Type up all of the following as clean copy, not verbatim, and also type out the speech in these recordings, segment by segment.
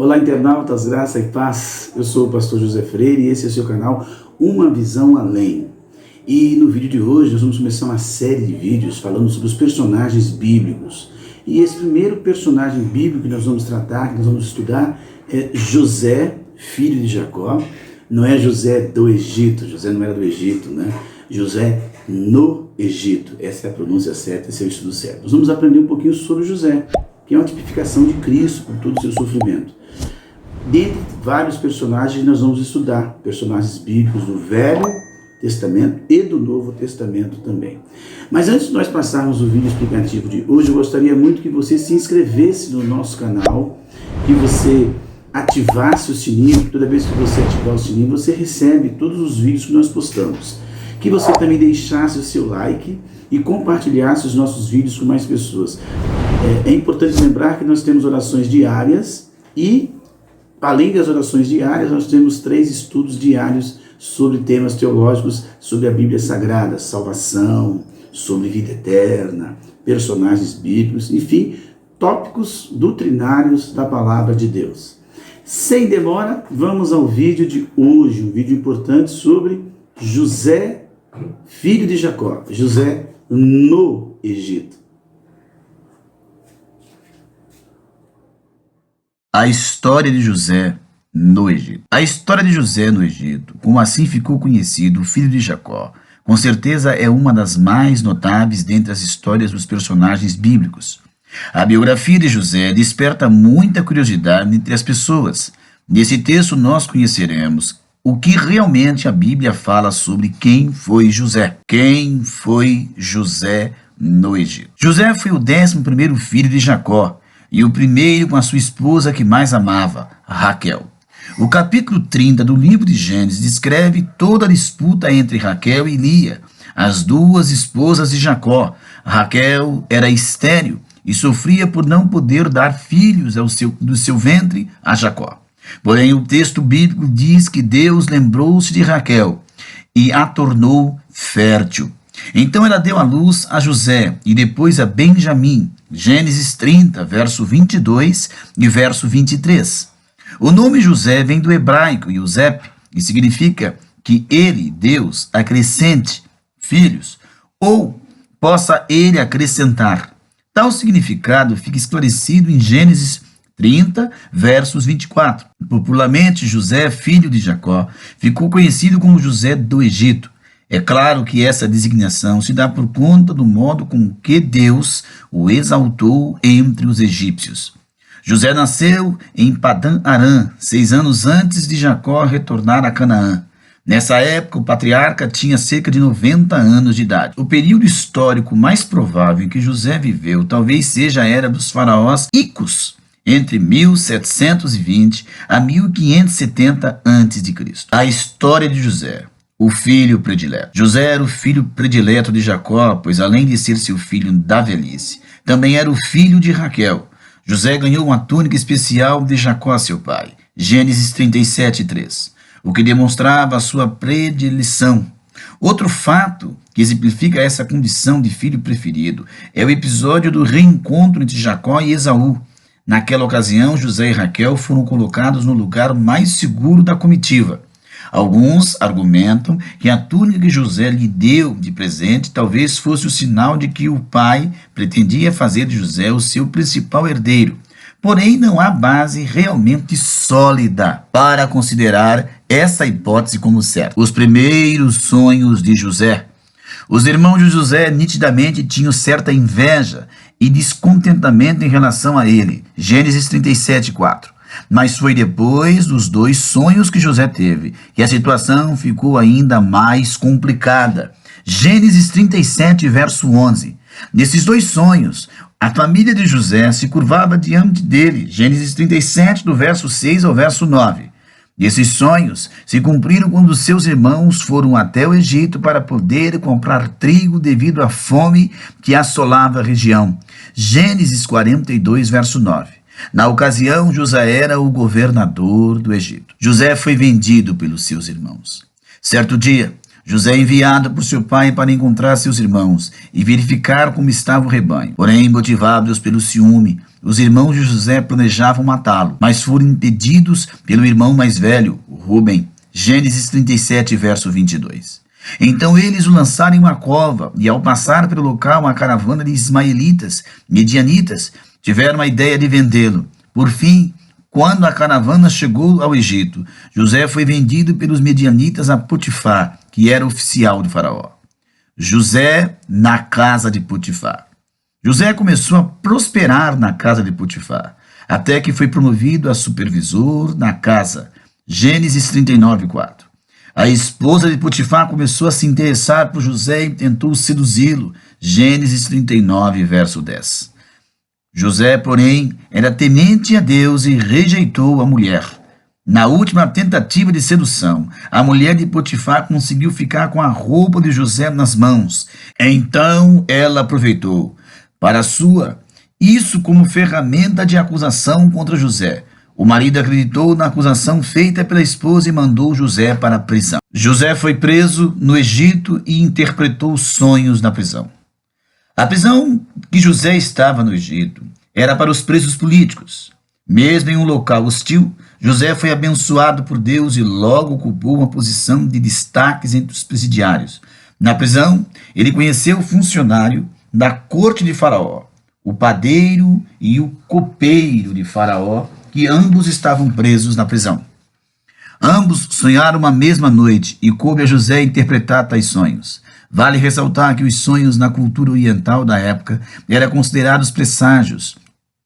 Olá, internautas, graça e paz. Eu sou o pastor José Freire e esse é o seu canal Uma Visão Além. E no vídeo de hoje nós vamos começar uma série de vídeos falando sobre os personagens bíblicos. E esse primeiro personagem bíblico que nós vamos tratar, que nós vamos estudar, é José, filho de Jacó. Não é José do Egito, José não era do Egito, né? José no Egito. Essa é a pronúncia certa, esse é o estudo certo. Nós vamos aprender um pouquinho sobre José, que é uma tipificação de Cristo por todo o seu sofrimento. Dentre vários personagens, nós vamos estudar personagens bíblicos do Velho Testamento e do Novo Testamento também. Mas antes de nós passarmos o vídeo explicativo de hoje, eu gostaria muito que você se inscrevesse no nosso canal, que você ativasse o sininho, toda vez que você ativar o sininho, você recebe todos os vídeos que nós postamos. Que você também deixasse o seu like e compartilhasse os nossos vídeos com mais pessoas. É importante lembrar que nós temos orações diárias e, além das orações diárias, nós temos 3 estudos diários sobre temas teológicos, sobre a Bíblia Sagrada, salvação, sobre vida eterna, personagens bíblicos, enfim, tópicos doutrinários da Palavra de Deus. Sem demora, vamos ao vídeo de hoje, um vídeo importante sobre José, filho de Jacó, José no Egito. A história de José no Egito. A história de José no Egito, como assim ficou conhecido, o filho de Jacó, com certeza é uma das mais notáveis dentre as histórias dos personagens bíblicos. A biografia de José desperta muita curiosidade entre as pessoas. Nesse texto nós conheceremos o que realmente a Bíblia fala sobre quem foi José. Quem foi José no Egito? José foi o 11º filho de Jacó e o primeiro com a sua esposa que mais amava, Raquel. O capítulo 30 do livro de Gênesis descreve toda a disputa entre Raquel e Lia, as duas esposas de Jacó. Raquel era estéril e sofria por não poder dar filhos do seu ventre a Jacó. Porém, o texto bíblico diz que Deus lembrou-se de Raquel e a tornou fértil. Então ela deu à luz a José e depois a Benjamim. Gênesis 30, verso 22 e verso 23. O nome José vem do hebraico Yosep e significa que ele, Deus, acrescente filhos ou possa ele acrescentar. Tal significado fica esclarecido em Gênesis 30, versos 24. Popularmente, José, filho de Jacó, ficou conhecido como José do Egito. É claro que essa designação se dá por conta do modo com que Deus o exaltou entre os egípcios. José nasceu em Padã Arã, 6 anos antes de Jacó retornar a Canaã. Nessa época, o patriarca tinha cerca de 90 anos de idade. O período histórico mais provável em que José viveu talvez seja a era dos faraós Icos, entre 1720 a 1570 a.C. A história de José, o filho predileto. José era o filho predileto de Jacó, pois além de ser seu filho da velhice, também era o filho de Raquel. José ganhou uma túnica especial de Jacó, seu pai. Gênesis 37, 3. O que demonstrava a sua predileção. Outro fato que exemplifica essa condição de filho preferido é o episódio do reencontro entre Jacó e Esaú. Naquela ocasião, José e Raquel foram colocados no lugar mais seguro da comitiva. Alguns argumentam que a túnica que José lhe deu de presente talvez fosse o sinal de que o pai pretendia fazer de José o seu principal herdeiro. Porém, não há base realmente sólida para considerar essa hipótese como certa. Os primeiros sonhos de José. Os irmãos de José nitidamente tinham certa inveja e descontentamento em relação a ele. Gênesis 37, 4. Mas foi depois dos 2 sonhos que José teve que a situação ficou ainda mais complicada. Gênesis 37, verso 11. Nesses 2 sonhos, a família de José se curvava diante dele. Gênesis 37, do verso 6 ao verso 9. E esses sonhos se cumpriram quando seus irmãos foram até o Egito para poder comprar trigo devido à fome que assolava a região. Gênesis 42, verso 9. Na ocasião, José era o governador do Egito. José foi vendido pelos seus irmãos. Certo dia, José é enviado por seu pai para encontrar seus irmãos e verificar como estava o rebanho. Porém, motivados pelo ciúme, os irmãos de José planejavam matá-lo, mas foram impedidos pelo irmão mais velho, Rúben. Gênesis 37, verso 22. Então eles o lançaram em uma cova, e ao passar pelo local uma caravana de ismaelitas, medianitas, tiveram a ideia de vendê-lo. Por fim, quando a caravana chegou ao Egito, José foi vendido pelos medianitas a Potifar, que era oficial de Faraó. José na casa de Potifar. José começou a prosperar na casa de Potifar, até que foi promovido a supervisor na casa. Gênesis 39, 4. A esposa de Potifar começou a se interessar por José e tentou seduzi-lo. Gênesis 39, verso 10. José, porém, era temente a Deus e rejeitou a mulher. Na última tentativa de sedução, a mulher de Potifar conseguiu ficar com a roupa de José nas mãos. Então ela aproveitou para isso como ferramenta de acusação contra José. O marido acreditou na acusação feita pela esposa e mandou José para a prisão. José foi preso no Egito e interpretou os sonhos na prisão. A prisão que José estava no Egito era para os presos políticos. Mesmo em um local hostil, José foi abençoado por Deus e logo ocupou uma posição de destaques entre os presidiários. Na prisão, ele conheceu o funcionário da corte de Faraó, o padeiro e o copeiro de Faraó, que ambos estavam presos na prisão. Ambos sonharam uma mesma noite e coube a José interpretar tais sonhos. Vale ressaltar que os sonhos na cultura oriental da época eram considerados presságios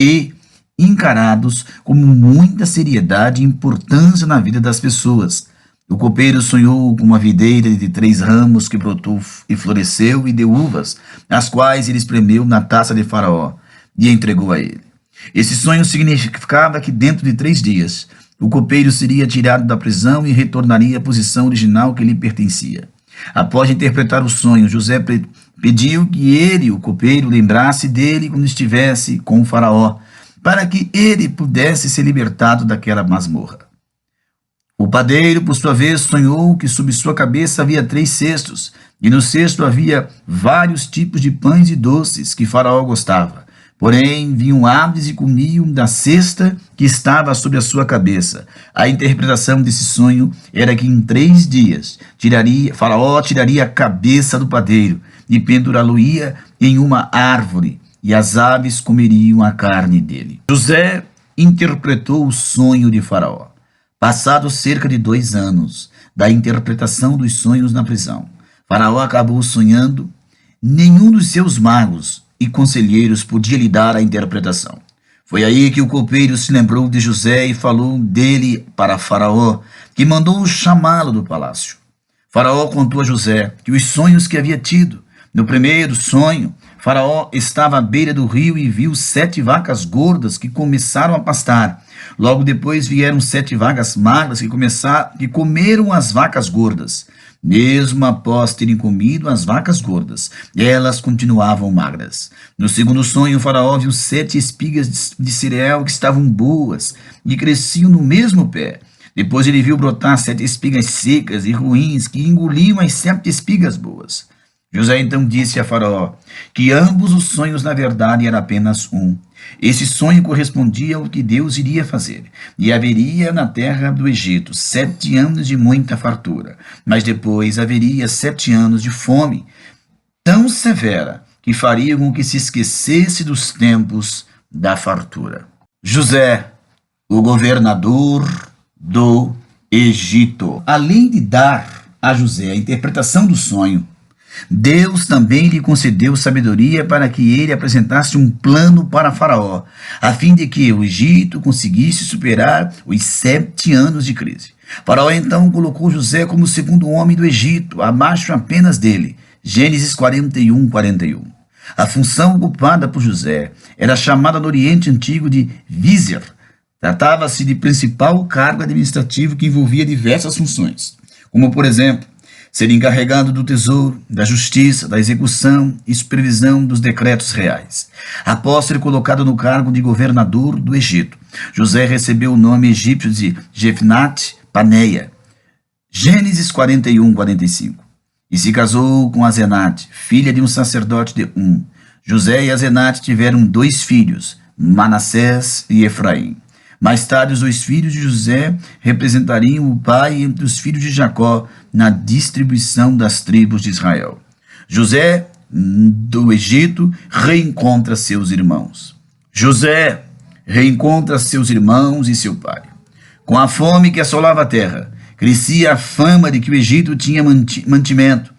e encarados com muita seriedade e importância na vida das pessoas. O copeiro sonhou com uma videira de 3 ramos que brotou e floresceu e deu uvas, as quais ele espremeu na taça de Faraó e entregou a ele. Esse sonho significava que dentro de 3 dias, o copeiro seria tirado da prisão e retornaria à posição original que lhe pertencia. Após interpretar o sonho, José pediu que ele, o copeiro, lembrasse dele quando estivesse com o Faraó, para que ele pudesse ser libertado daquela masmorra. O padeiro, por sua vez, sonhou que sob sua cabeça havia 3 cestos, e no cesto havia vários tipos de pães e doces que Faraó gostava. Porém, vinham aves e comiam da cesta que estava sobre a sua cabeça. A interpretação desse sonho era que em 3 dias Faraó tiraria a cabeça do padeiro e pendurá-lo-ia em uma árvore, e as aves comeriam a carne dele. José interpretou o sonho de Faraó. Passados cerca de 2 anos da interpretação dos sonhos na prisão, Faraó acabou sonhando. Nenhum dos seus magos e conselheiros podia lhe dar a interpretação. Foi aí que o copeiro se lembrou de José e falou dele para Faraó, que mandou chamá-lo do palácio. Faraó contou a José que os sonhos que havia tido. No primeiro sonho, Faraó estava à beira do rio e viu 7 vacas gordas que começaram a pastar. Logo depois vieram 7 vacas magras que comeram as vacas gordas. Mesmo após terem comido as vacas gordas, elas continuavam magras. No segundo sonho, o Faraó viu 7 espigas de cereal que estavam boas e cresciam no mesmo pé. Depois ele viu brotar 7 espigas secas e ruins que engoliam as 7 espigas boas. José então disse a Faraó que ambos os sonhos, na verdade, era apenas um. Esse sonho correspondia ao que Deus iria fazer, e haveria na terra do Egito 7 anos de muita fartura, mas depois haveria 7 anos de fome tão severa que faria com que se esquecesse dos tempos da fartura. José, o governador do Egito. Além de dar a José a interpretação do sonho, Deus também lhe concedeu sabedoria para que ele apresentasse um plano para Faraó, a fim de que o Egito conseguisse superar os 7 anos de crise. Faraó então colocou José como o segundo homem do Egito, abaixo apenas dele. Gênesis 41, 41. A função ocupada por José era chamada no Oriente Antigo de Vizier. Tratava-se de principal cargo administrativo que envolvia diversas funções, como, por exemplo, ser encarregado do tesouro, da justiça, da execução e supervisão dos decretos reais. Após ser colocado no cargo de governador do Egito, José recebeu o nome egípcio de Jefnat Paneia. Gênesis 41, 45. E se casou com Asenate, filha de um sacerdote de José e Asenate tiveram 2 filhos, Manassés e Efraim. Mais tarde, os dois filhos de José representariam o pai entre os filhos de Jacó na distribuição das tribos de Israel. José, do Egito, reencontra seus irmãos. José reencontra seus irmãos e seu pai. Com a fome que assolava a terra, crescia a fama de que o Egito tinha mantimento.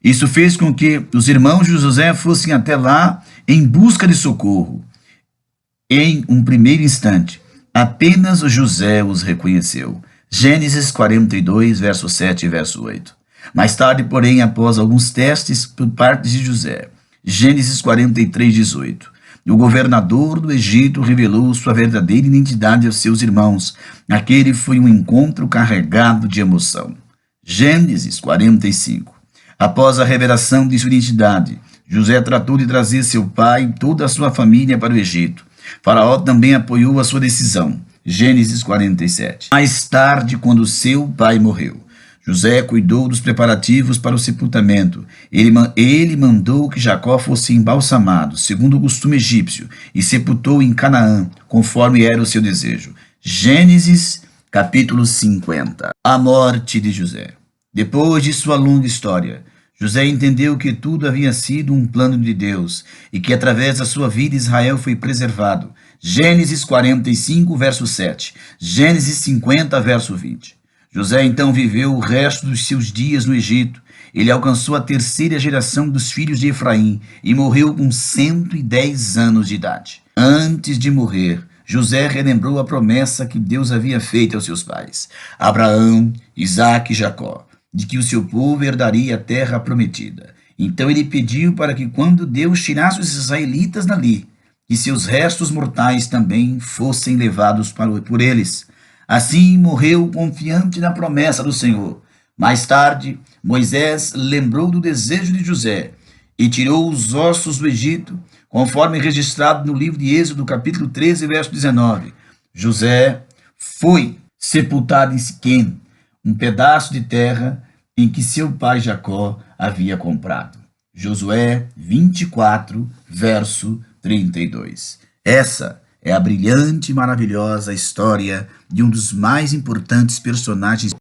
Isso fez com que os irmãos de José fossem até lá em busca de socorro. Em um primeiro instante, apenas José os reconheceu. Gênesis 42, verso 7 e verso 8. Mais tarde, porém, após alguns testes por parte de José, Gênesis 43, 18, o governador do Egito revelou sua verdadeira identidade aos seus irmãos. Aquele foi um encontro carregado de emoção. Gênesis 45. Após a revelação de sua identidade, José tratou de trazer seu pai e toda a sua família para o Egito. Faraó também apoiou a sua decisão. Gênesis 47. Mais tarde, quando seu pai morreu, José cuidou dos preparativos para o sepultamento. Ele mandou que Jacó fosse embalsamado, segundo o costume egípcio, e sepultou em Canaã, conforme era o seu desejo. Gênesis, capítulo 50. A morte de José. Depois de sua longa história, José entendeu que tudo havia sido um plano de Deus e que através da sua vida Israel foi preservado. Gênesis 45, verso 7. Gênesis 50, verso 20. José então viveu o resto dos seus dias no Egito. Ele alcançou a terceira geração dos filhos de Efraim e morreu com 110 anos de idade. Antes de morrer, José relembrou a promessa que Deus havia feito aos seus pais, Abraão, Isaque e Jacó, de que o seu povo herdaria a terra prometida. Então ele pediu para que quando Deus tirasse os israelitas dali, que seus restos mortais também fossem levados por eles. Assim morreu confiante na promessa do Senhor. Mais tarde, Moisés lembrou do desejo de José e tirou os ossos do Egito, conforme registrado no livro de Êxodo, capítulo 13, verso 19. José foi sepultado em Siquém, um pedaço de terra em que seu pai Jacó havia comprado. Josué 24, verso 32. Essa é a brilhante e maravilhosa história de um dos mais importantes personagens